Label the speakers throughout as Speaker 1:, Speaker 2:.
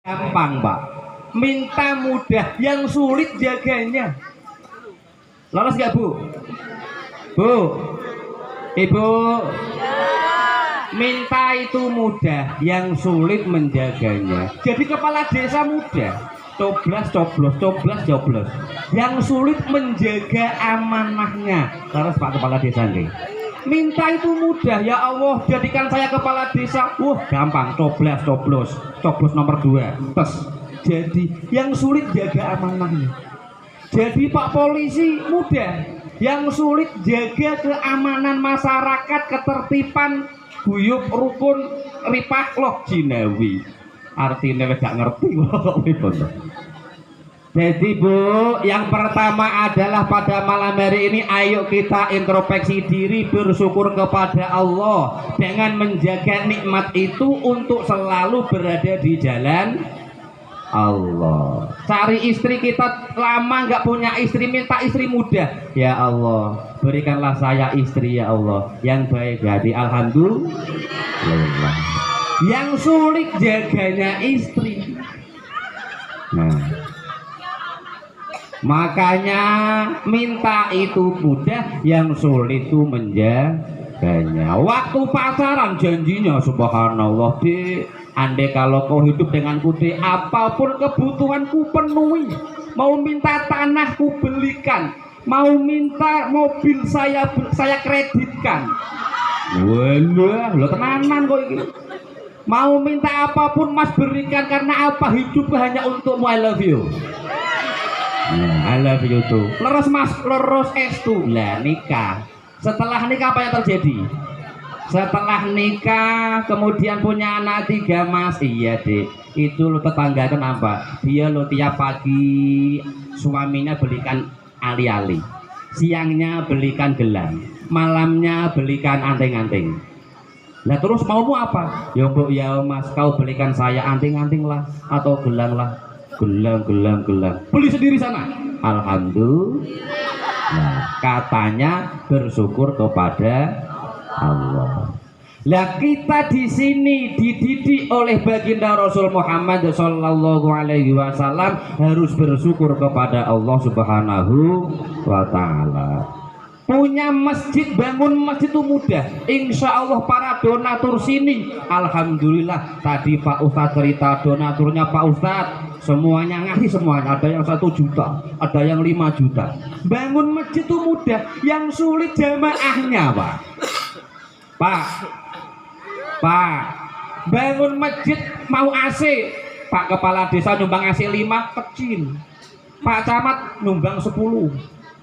Speaker 1: gampang, Pak. Minta mudah, yang sulit jaganya. Lolos nggak, Bu? Bu, Ibu. Minta itu mudah, yang sulit menjaganya. Jadi kepala desa mudah, coblos, coblos, coblos, coblos. Yang sulit menjaga amanahnya. Terus Pak Kepala Desa nih. Minta itu mudah, ya Allah jadikan saya kepala desa. Gampang, coblos, coblos, coblos nomor 2. Tes. Jadi yang sulit jaga amanahnya. Jadi Pak Polisi mudah, yang sulit jaga keamanan masyarakat, ketertiban, guyub, rukun, ripah, loh jinawi. Artinya gak ngerti kok. Jadi Bu, yang pertama adalah pada malam hari ini ayo kita introspeksi diri, bersyukur kepada Allah dengan menjaga nikmat itu untuk selalu berada di jalan Allah. Cari istri, kita lama nggak punya istri, minta istri muda. Ya Allah, berikanlah saya istri ya Allah yang baik hati. Alhamdulillah. Yang sulit jaganya istri. Nah, makanya minta itu mudah, yang sulit itu menjaganya. Waktu pacaran janjinya subhanallah, Dek, andai kalau kau hidup denganku, Dek, apapun kebutuhanku penuhi. Mau minta tanahku belikan, mau minta mobil saya kreditkan. Walah, lo tenanan kok ini. Mau minta apapun Mas berikan, karena apa? Hidup hanya untukmu. I love you. I love you too. Leres Mas, leres estu. Lah nikah. Setelah nikah apa yang terjadi? Setelah nikah kemudian punya anak 3 Mas. Iya Dek, itu lo tetangga kenapa? Dia lo tiap pagi suaminya belikan ali-ali, siangnya belikan gelang, malamnya belikan anting-anting. Lah terus maumu apa? Ya Bu, ya Mas, kau belikan saya anting-anting lah atau gelang lah. Gelang. Beli sendiri sana. Alhamdulillah. Nah, katanya bersyukur kepada Allah. Lah kita di sini dididik oleh baginda Rasul Muhammad Sallallahu Alaihi Wasallam harus bersyukur kepada Allah Subhanahu wa Ta'ala. Punya masjid, bangun masjid itu mudah. Insya Allah para donatur sini, alhamdulillah. Tadi Pak Ustadz cerita donaturnya Pak Ustadz, semuanya ngasih semuanya. Ada yang 1 juta, ada yang 5 juta. Bangun masjid itu mudah, yang sulit jamaahnya Pak, bangun masjid mau AC, Pak Kepala Desa nyumbang AC 5 kecil, Pak Camat nyumbang 10,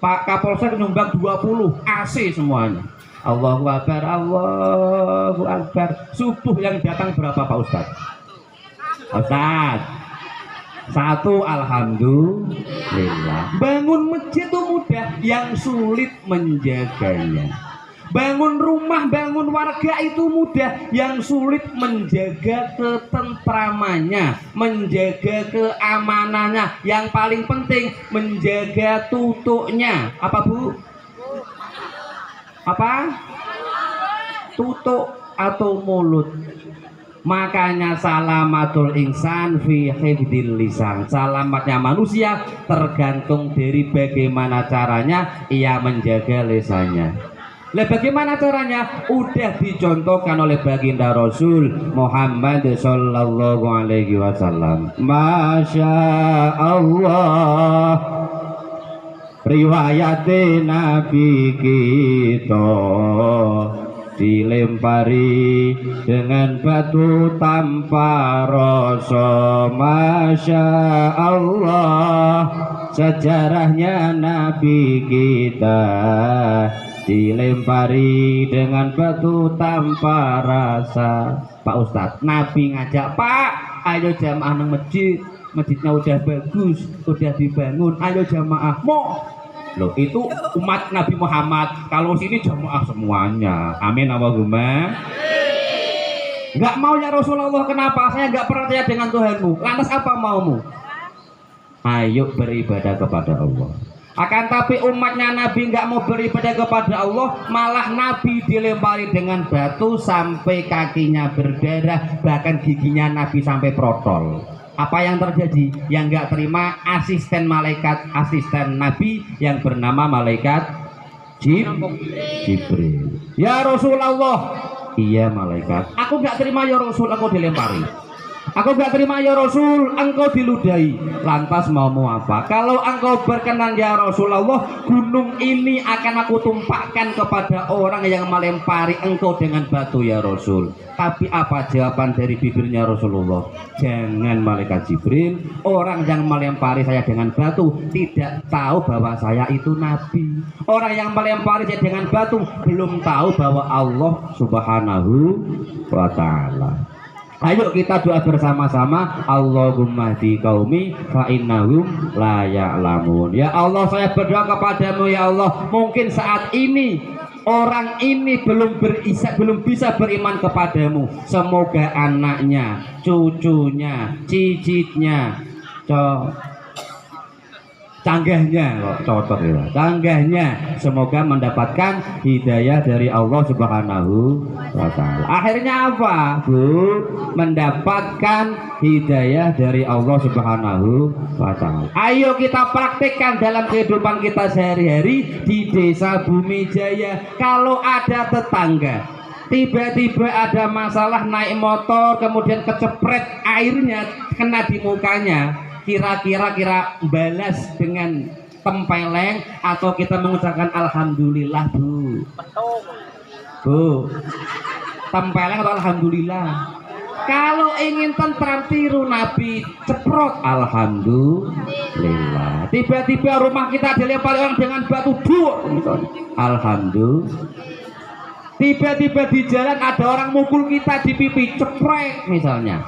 Speaker 1: Pak Kapolsek nyumbang 20, AC semuanya. Allahu Akbar, Allahu Akbar. Subuh yang datang berapa Pak Ustadz? Ustadz 1, alhamdulillah. Bangun masjid itu mudah, yang sulit menjaganya. Bangun rumah, bangun warga itu mudah, yang sulit menjaga ketentramannya, menjaga keamanannya, yang paling penting menjaga tutuknya. Apa Bu? Apa? Tutuk atau mulut. Makanya salamatul insan fi hifdil lisan. Selamatnya manusia tergantung dari bagaimana caranya ia menjaga lisannya. Lah bagaimana caranya? Udah dicontohkan oleh baginda Rasul Muhammad Sallallahu Alaihi Wasallam. Masya Allah, riwayat Nabi kita dilempari dengan batu tanpa rasa. Masya Allah, sejarahnya Nabi kita dilempari dengan batu tanpa rasa. Pak Ustadz, Nabi ngajak, Pak, ayo jamaah nang masjid, masjidnya udah bagus, udah dibangun, ayo jamaah. Mau loh, itu umat Nabi Muhammad, kalau sini jamaah semuanya. Amin Allahumma. Nggak mau ya Rasulullah, kenapa? Saya nggak percaya dengan Tuhanmu. Lantas apa maumu? Ayo beribadah kepada Allah. Akan tapi umatnya Nabi nggak mau beribadah kepada Allah, malah Nabi dilempari dengan batu sampai kakinya berdarah, bahkan giginya Nabi sampai protol. Apa yang terjadi? Yang nggak terima asisten malaikat, asisten Nabi yang bernama malaikat Jibril. Ya Rasulullah, iya malaikat. Aku nggak terima ya Rasul, aku dilempari. Aku nggak terima ya Rasul, engkau diludahi. Lantas maumu apa? Kalau engkau berkenan ya Rasulullah, gunung ini akan aku tumpahkan kepada orang yang melempari engkau dengan batu ya Rasul. Tapi apa jawaban dari bibirnya Rasulullah? Jangan malaikat Jibril, orang yang melempari saya dengan batu tidak tahu bahwa saya itu nabi. Orang yang melempari saya dengan batu belum tahu bahwa Allah Subhanahu wa ta'ala. Ayo kita doa bersama-sama. Allahumma hdi qaumi fa innahum la ya'lamun. Ya Allah, saya berdoa kepadamu ya Allah, mungkin saat ini orang ini belum bisa beriman kepadamu. Semoga anaknya, cucunya, cicitnya, canggahnya kok cocok ya, canggahnya semoga mendapatkan hidayah dari Allah Subhanahu wa ta'ala. Akhirnya apa, Bu? Mendapatkan hidayah dari Allah Subhanahu wa ta'ala. Ayo kita praktikkan dalam kehidupan kita sehari-hari di Desa Bumi Jaya. Kalau ada tetangga tiba-tiba ada masalah naik motor kemudian kecepret, airnya kena di mukanya, kira-kira balas dengan tempeleng atau kita mengucapkan alhamdulillah, Bu? Bu, tempeleng atau alhamdulillah? Kalau ingin tentram tiru Nabi, ceprot alhamdulillah. Tiba-tiba rumah kita dilempari orang dengan batu, dur, alhamdulillah. Tiba-tiba di jalan ada orang mukul kita di pipi, ceprek misalnya,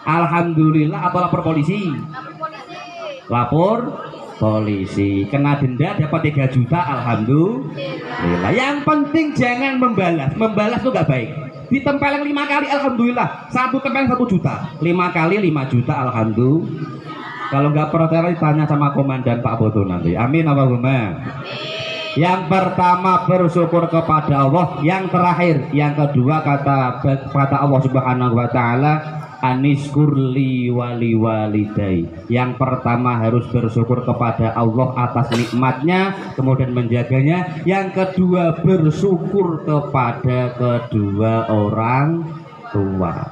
Speaker 1: alhamdulillah. Atau lapor polisi? Lapor polisi, kena denda dapat 3 juta, alhamdulillah. Yang penting jangan membalas itu gak baik. Ditempeleng 5 kali alhamdulillah, 1 tempeleng 1 juta, 5 kali 5 juta alhamdulillah. Kalau nggak protes tanya sama komandan Pak Boto nanti. Amin Allahumma. Yang pertama bersyukur kepada Allah, yang terakhir, yang kedua kata Allah Subhanahu wa ta'ala, aniskurli wali walidai. Yang pertama harus bersyukur kepada Allah atas nikmatnya, kemudian menjaganya. Yang kedua bersyukur kepada kedua orang tua.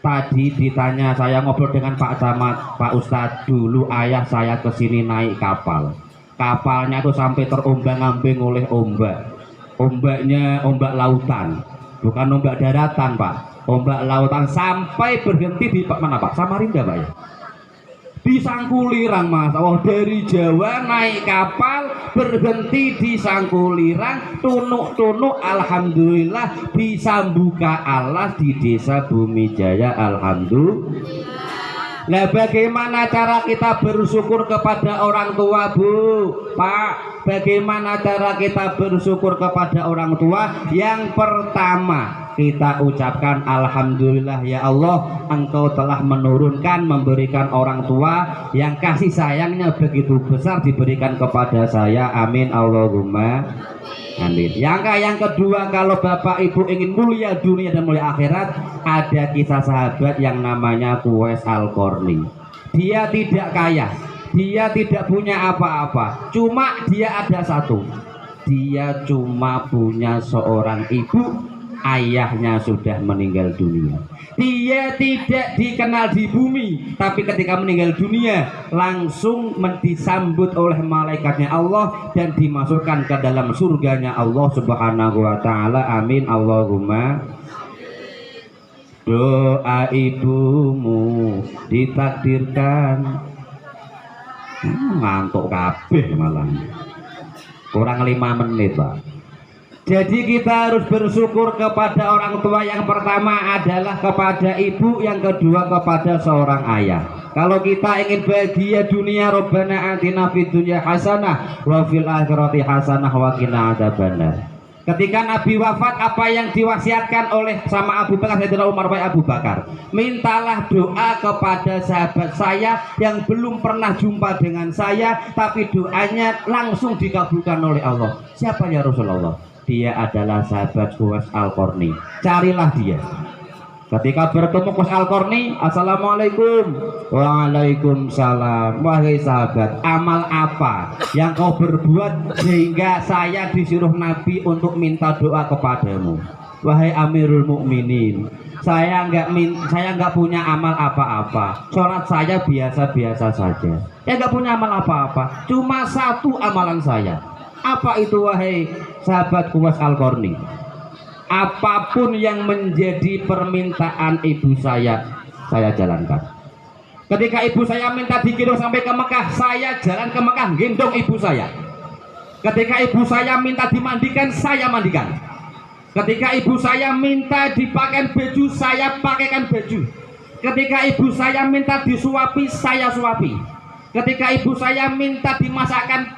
Speaker 1: Tadi ditanya, saya ngobrol dengan Pak Camat, Pak Ustadz, dulu ayah saya kesini naik kapal. Kapalnya itu sampai terombang-ambing oleh ombak. Ombaknya ombak lautan, bukan ombak daratan, Pak. Ombak lautan sampai berhenti di mana, Pak? Samarinda, Pak ya? Di Sangkulirang, Mas. Oh, dari Jawa naik kapal berhenti di Sangkulirang, tunuk-tunuk alhamdulillah bisa buka alas di Desa Bumi Jaya, alhamdulillah. Nah, bagaimana cara kita bersyukur kepada orang tua, Bu, Pak? Bagaimana cara kita bersyukur kepada orang tua? Yang pertama, kita ucapkan alhamdulillah ya Allah, Engkau telah menurunkan, memberikan orang tua yang kasih sayangnya begitu besar diberikan kepada saya. Amin Allahumma amin. Yang kedua, kalau Bapak Ibu ingin mulia dunia dan mulia akhirat, ada kisah sahabat yang namanya Uwais Al-Qarni. Dia tidak kaya, dia tidak punya apa-apa, cuma dia ada satu, dia cuma punya seorang ibu, ayahnya sudah meninggal dunia. Dia tidak dikenal di bumi, tapi ketika meninggal dunia langsung disambut oleh malaikatnya Allah dan dimasukkan ke dalam surganya Allah Subhanahu wa ta'ala. Amin Allahumma. Doa ibumu ditakdirkan. Ngantuk kabeh malah. Kurang 5 menit, Pak. Jadi kita harus bersyukur kepada orang tua. Yang pertama adalah kepada ibu, yang kedua kepada seorang ayah. Kalau kita ingin bahagia dunia, Rabbana atina fid dunya hasanah wa fil akhirati hasanah wa qina adzabannar. Ketika Nabi wafat, apa yang diwasiatkan oleh sama Abu Bakar, Sayyidina Umar, Abu Bakar, mintalah doa kepada sahabat saya yang belum pernah jumpa dengan saya, tapi doanya langsung dikabulkan oleh Allah. Siapa ya Rasulullah? Dia adalah sahabat Uwais Al-Qarni. Carilah dia. Ketika bertemu Kus Al-Qarni, assalamualaikum. Waalaikumsalam. Wahai sahabat, amal apa yang kau berbuat sehingga saya disuruh Nabi untuk minta doa kepadamu? Wahai Amirul Mukminin, saya nggak punya amal apa-apa. Sholat saya biasa-biasa saja. Saya nggak punya amal apa-apa. Cuma satu amalan saya. Apa itu wahai sahabat Kuwas Al-Qarni? Apapun yang menjadi permintaan ibu saya jalankan. Ketika ibu saya minta digendong sampai ke Mekah, saya jalan ke Mekah gendong ibu saya. Ketika ibu saya minta dimandikan, saya mandikan. Ketika ibu saya minta dipakai baju, saya pakaikan baju. Ketika ibu saya minta disuapi, saya suapi. Ketika ibu saya minta dimasakkan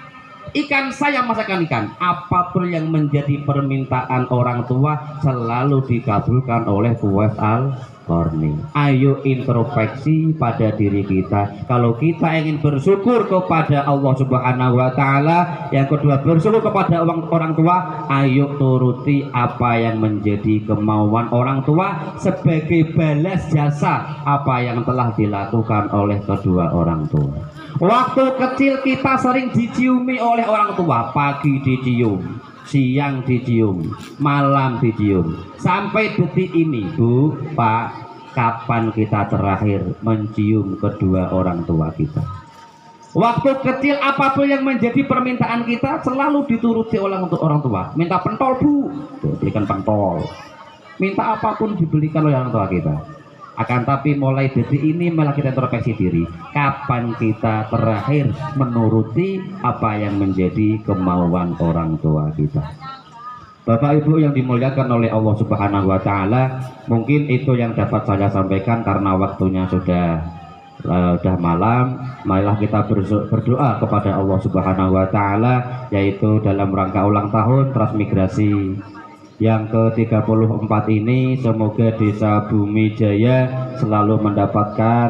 Speaker 1: ikan, saya masakan ikan. Apapun yang menjadi permintaan orang tua selalu dikabulkan oleh Kuwas Al-Qarni. Ayo introspeksi pada diri kita. Kalau kita ingin bersyukur kepada Allah Subhanahu wa taala, yang kedua bersyukur kepada orang tua, ayo turuti apa yang menjadi kemauan orang tua sebagai balas jasa apa yang telah dilakukan oleh kedua orang tua. Waktu kecil kita sering diciumi oleh orang tua, pagi dicium, siang dicium, malam dicium. Sampai detik ini, Bu, Pak, kapan kita terakhir mencium kedua orang tua kita? Waktu kecil apapun yang menjadi permintaan kita selalu dituruti oleh orang tua. Minta pentol, Bu, belikan pentol. Minta apapun dibelikan oleh orang tua kita. Akan tapi mulai detik ini malah kita introspeksi diri. Kapan kita terakhir menuruti apa yang menjadi kemauan orang tua kita? Bapak Ibu yang dimuliakan oleh Allah Subhanahu wa taala, mungkin itu yang dapat saya sampaikan karena waktunya sudah malam. Marilah kita berdoa kepada Allah Subhanahu wa taala, yaitu dalam rangka ulang tahun Transmigrasi yang ke-34 ini, semoga Desa Bumi Jaya selalu mendapatkan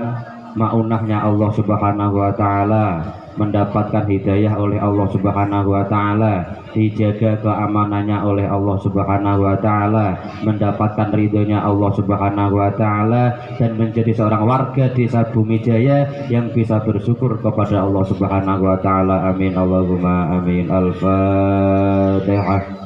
Speaker 1: maunahnya Allah Subhanahu wa taala, mendapatkan hidayah oleh Allah Subhanahu wa taala, dijaga keamanannya oleh Allah Subhanahu wa taala, mendapatkan ridhonya Allah Subhanahu wa taala, dan menjadi seorang warga Desa Bumi Jaya yang bisa bersyukur kepada Allah Subhanahu wa taala. Amin Allahumma amin. Al-Fatihah.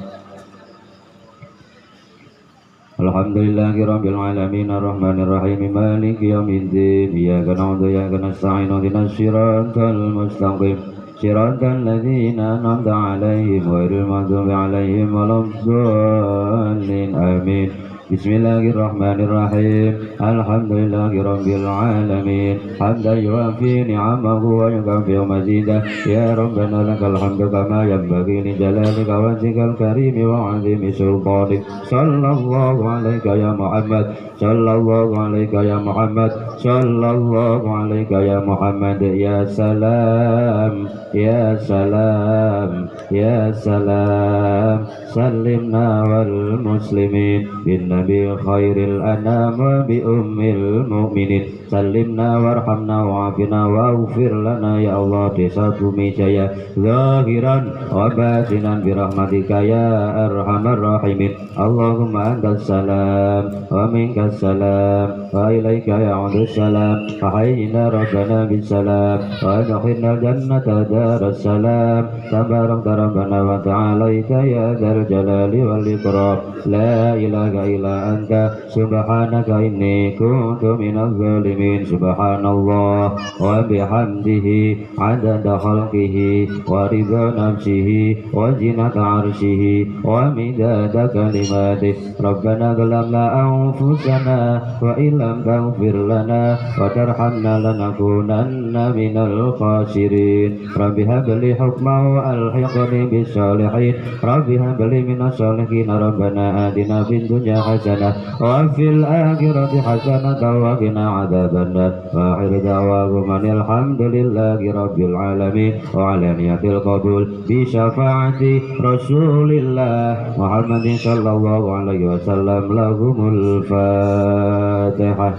Speaker 1: Alhamdulillahirabbil alamin arrahmanir rahim maliki yaumiddin iyyaka na'budu wa iyyaka nasta'in ihdinas siratal mustaqim siratal ladzina an'amta 'alaihim ghairil maghdubi 'alaihim waladdallin amin. Bismillahirrahmanirrahim. Alhamdulillahirabbil alamin hamdan yuwafi ni'amahu wa yukafi mazidah. Ya Rabbana lakal hamdu kama yanbaghi li jalalika wajhikal karim wa 'azimi sultanik. Sallallahu alaika ya Muhammad, sallallahu alaika ya Muhammad, sallallahu alaika ya Muhammad. Ya salam, ya salam, ya salam. Sallimna wal muslimin bin Nabi khairil anam wa bi ummil mu'minin. Sallimna warhamna wa'afina wa'ufir lana ya Allah. Desa Bumi Jaya zahiran wa batinan birahmatika ya arhamar rahimin. Allahumma antas salam wa minkas salam wa ilaika ya'udus salam. Fahayyina rabbana bisalam wa adkhilna jannata daras salam. Tabarakta rabbana wa ta'alaita ya dzal jalali wal ikram. La ilaha illa anta subhanaka inni kuntu minaz zalimin. Subhanallah wa bihamdihi adada khalqihi wa ridha nafsihi wa zinata arsyihi wa midada kalimatih. Rabbana zalamna anfusana wa illam taghfir lana wa tarhamna lanakunanna minal khasirin. Rabbi habli hukma wa alhiqni bis salihin. Rabbi habli minas salihin. Rabbana atina fid dunya hasanah wa fil akhirati hasanah wa qina adzabannar. Wa akhir da'wakum alhamdulillahi rabbil alamin wa ala niyatil qabul bi syafaati Rasulillah Muhammadin sallallahu alaihi wasallam. Lahumul Fatihah.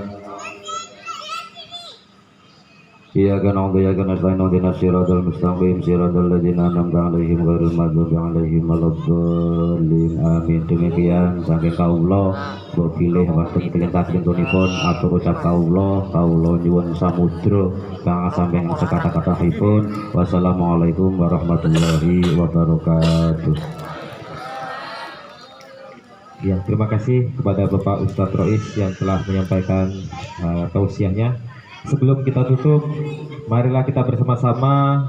Speaker 2: Iyyaka na'budu wa iyyaka nasta'in ihdinas siratal mustaqim siratal ladzina an'amta 'alaihim ghairil maghdubi 'alaihim waladdallin. Amin. Demikian saking kawula mbok pilih wonten kelintasinipun atur ucap kawula nyuwun samudra kang samping sekata-katahipun. Wassalamualaikum warahmatullahi wabarakatuh. Ya, terima kasih kepada Bapak Ustadz Rois yang telah menyampaikan tausiahnya. Sebelum kita tutup, marilah kita bersama-sama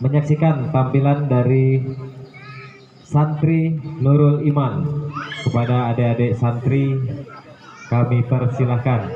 Speaker 2: menyaksikan tampilan dari santri Nurul Iman. Kepada adik-adik santri kami persilahkan